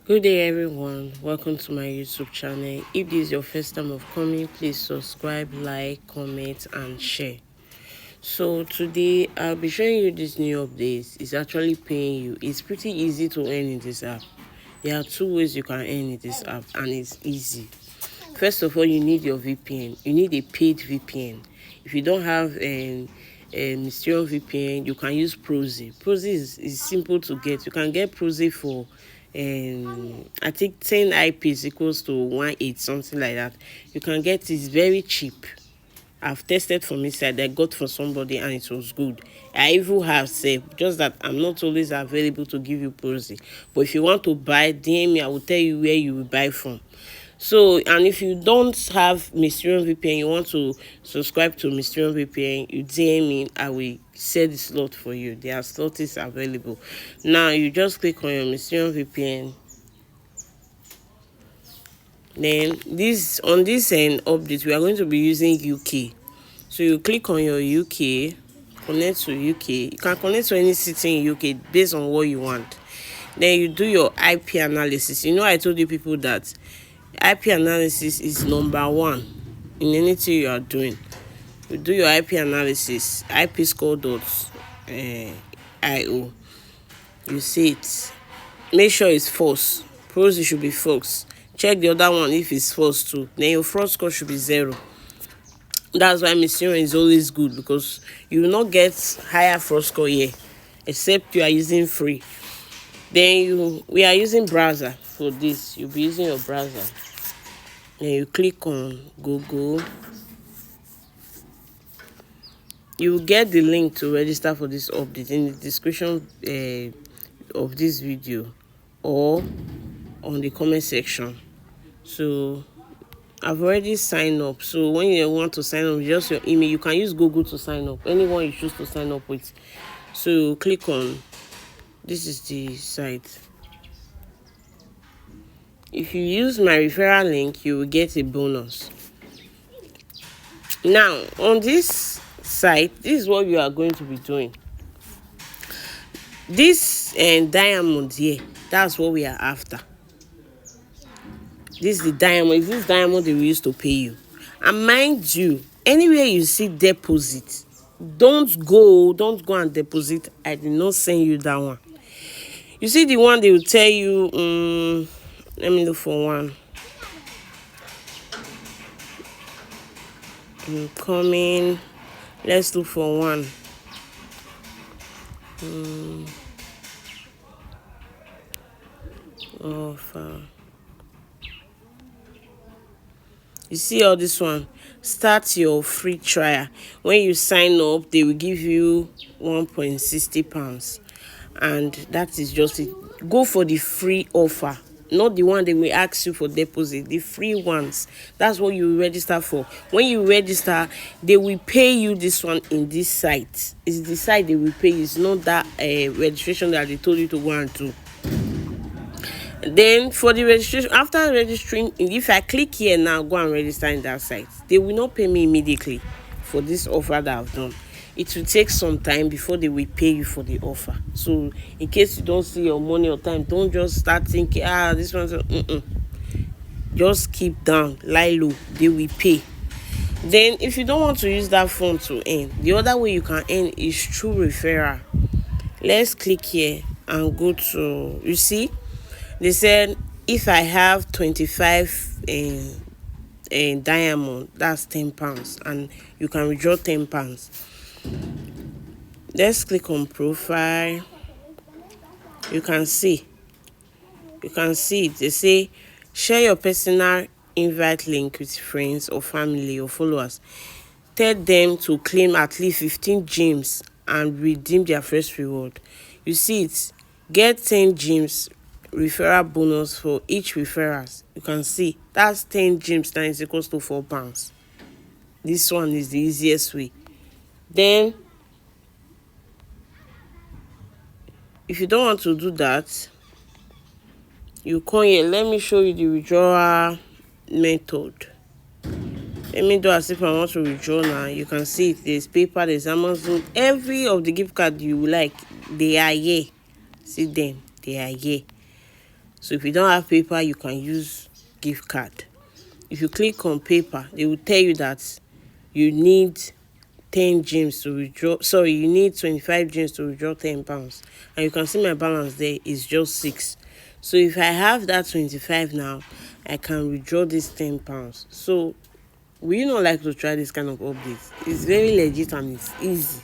Good day everyone, welcome to my YouTube channel. If this is your first time of coming, please subscribe, like, comment and share. So today I'll be showing you this new update. It's actually paying you. It's pretty easy to earn in this app. There are two ways you can earn in this app and it's easy. First of all, you need your VPN. You need a paid VPN. If you don't have a Mysterious VPN, you can use Proxy. Proxy is simple to get. You can get Proxy for I think 10 IPs equals to 1.8, something like that. You can get it very cheap. I've tested from inside. I got for somebody and it was good. I even have saved, just that I'm not always available to give you Proxy. But if you want to buy, DM me. I will tell you where you will buy from. So, and if you don't have Mysterious VPN, you want to subscribe to Mysterious VPN, you DM me. I will set the slot for you. There are slots available. Now you just click on your Mysterious VPN. Then this on this end update, we are going to be using UK. So you click on your UK, connect to UK. You can connect to any city in UK based on what you want. Then you do your IP analysis. You know, I told you people that IP analysis is number one in anything you are doing. You do your IP analysis, ipscore.io. You see it. Make sure it's false. Pros it should be false. Check the other one if it's false too. Then your fraud score should be 0. That's why Mysterious is always good, because you will not get higher fraud score here, except you are using free. Then we are using browser for this. You'll be using your browser. Then you click on Google. You will get the link to register for this update in the description of this video or on the comment section. So I've already signed up. So when you want to sign up, just your email. You can use Google to sign up. Anyone you choose to sign up with. So click on. This is the site. If you use my referral link, you will get a bonus. Now, on this site, this is what you are going to be doing. This diamond here, that's what we are after. This is the diamond. Is this diamond they will use to pay you? And mind you, anywhere you see deposit, don't go and deposit. I did not send you that one. You see the one they will tell you, let me look for one. Coming. Let's look for one. Offer. You see all this one? Start your free trial. When you sign up, they will give you £1.60. And that is just it. Go for the free offer, not the one they will ask you for deposit. The free ones, that's what you register for. When you register, they will pay you this one in this site. It's the site they will pay you. It's not that registration that they told you to go and do. Then for the registration, after registering, if I click here now, go and register in that site, they will not pay me immediately for this offer that I've done. It will take some time before they will pay you for the offer. So in case you don't see your money or time, don't just start thinking, this one's just keep down, lie low, they will pay. Then if you don't want to use that phone to earn, the other way you can earn is through referral. Let's click here and go to, you see, they said if I have 25 diamond, that's £10, and you can withdraw £10. Let's click on profile. You can see it. They say share your personal invite link with friends or family or followers. Tell them to claim at least 15 gems and redeem their first reward. You see it. Get 10 gems referral bonus for each referrals. You can see that's 10 gems times equals to £4. This one is the easiest way. Then if you don't want to do that, you come here. Let me show you the withdrawal method. Let me do as if I want to withdraw now. You can see it. There's PayPal, there's Amazon. Every of the gift card you like, they are here. See them, they are here. So if you don't have paper, you can use gift card. If you click on paper, they will tell you that you need 10 gems to withdraw. Sorry, you need 25 gems to withdraw £10. And you can see my balance there is just 6. So if I have that 25 now, I can withdraw this £10. So will you not like to try this kind of update? It's very legit and it's easy.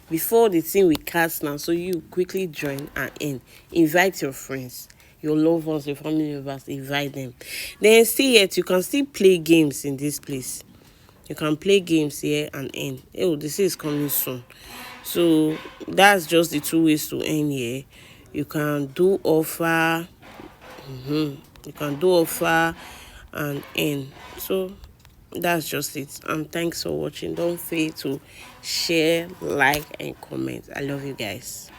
Before the thing we cast now, so you quickly join and end. Invite your friends, your loved ones, your family members, invite them. Then see it, you can still play games in this place. You can play games here and end. Oh, this is coming soon. So that's just the two ways to end here. You can do offer. You can do offer and end. So that's just it. And thanks for watching. Don't fail to share, like, and comment. I love you guys.